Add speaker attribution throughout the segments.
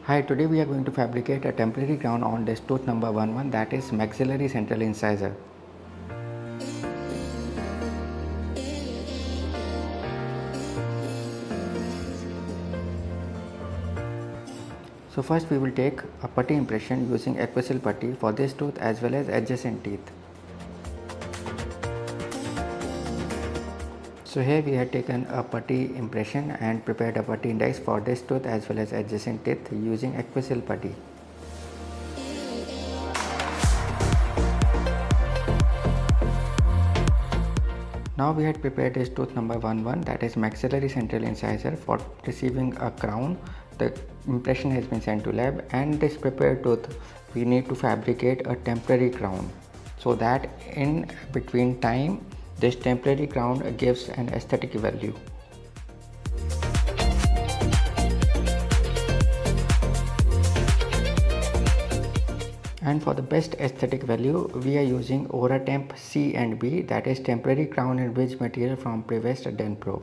Speaker 1: Hi, today we are going to fabricate a temporary crown on this tooth number 11, that is maxillary central incisor. So first we will take a putty impression using equisil putty for this tooth as well as adjacent teeth. So here we have taken a putty impression and prepared a putty index for this tooth as well as adjacent teeth using equisil putty. Now we had prepared this tooth number 11, that is maxillary central incisor, for receiving a crown. The impression has been sent to lab, and this prepared tooth we need to fabricate a temporary crown, so that in between time this temporary crown gives an aesthetic value. And for the best aesthetic value, we are using OraTemp C and B, that is temporary crown and bridge material from Prevest Denpro.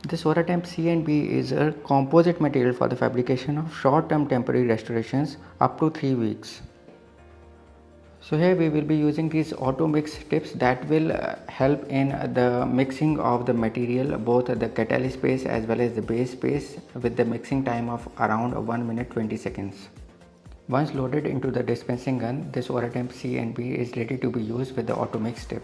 Speaker 1: This OraTemp C and B is a composite material for the fabrication of short-term temporary restorations up to 3 weeks. So here we will be using these auto mix tips that will help in the mixing of the material, both the catalyst space as well as the base space, with the mixing time of around 1 minute 20 seconds. Once loaded into the dispensing gun, this OraTemp C and B is ready to be used with the auto mix tip.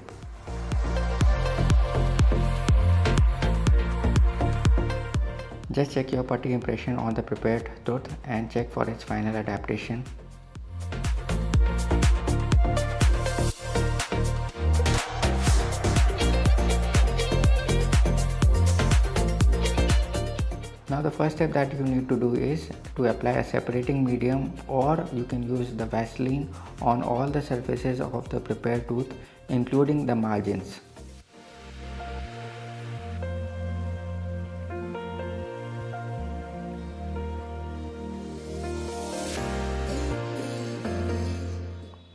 Speaker 1: Just check your putty impression on the prepared tooth and check for its final adaptation. Now the first step that you need to do is to apply a separating medium, or you can use the Vaseline on all the surfaces of the prepared tooth, including the margins.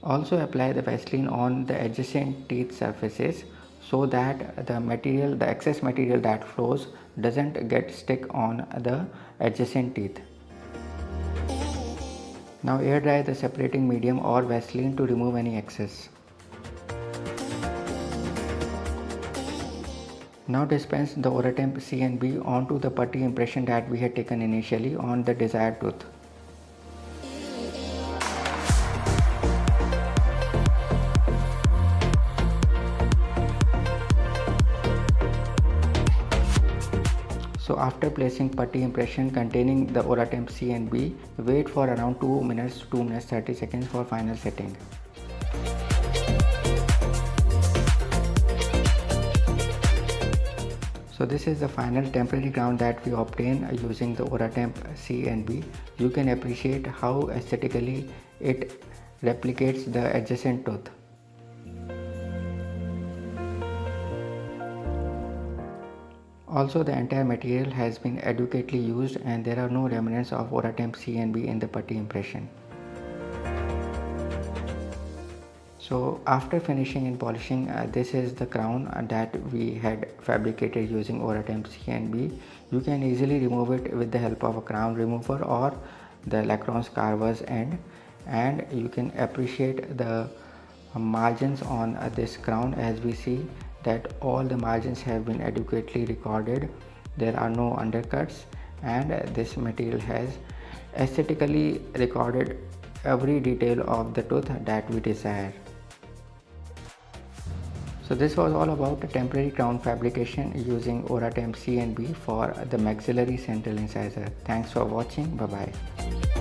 Speaker 1: Also apply the Vaseline on the adjacent teeth surfaces, so that the excess material that flows doesn't get stick on the adjacent teeth. Now air dry the separating medium or Vaseline to remove any excess. Now dispense the OraTemp C and B onto the putty impression that we had taken initially on the desired tooth. So after placing putty impression containing the OraTemp C and B, wait for around 2 minutes to 2 minutes 30 seconds for final setting. So this is the final temporary crown that we obtain using the OraTemp C and B. You can appreciate how aesthetically it replicates the adjacent tooth. Also, the entire material has been adequately used and there are no remnants of OraTemp C and B in the putty impression. So after finishing and polishing, this is the crown that we had fabricated using OraTemp C and B. You can easily remove it with the help of a crown remover or the Lacron's carver's end, and you can appreciate the margins on this crown. As we see that all the margins have been adequately recorded, there are no undercuts, and this material has aesthetically recorded every detail of the tooth that we desire. So this was all about the temporary crown fabrication using OraTemp C and B for the maxillary central incisor. Thanks for watching. Bye bye.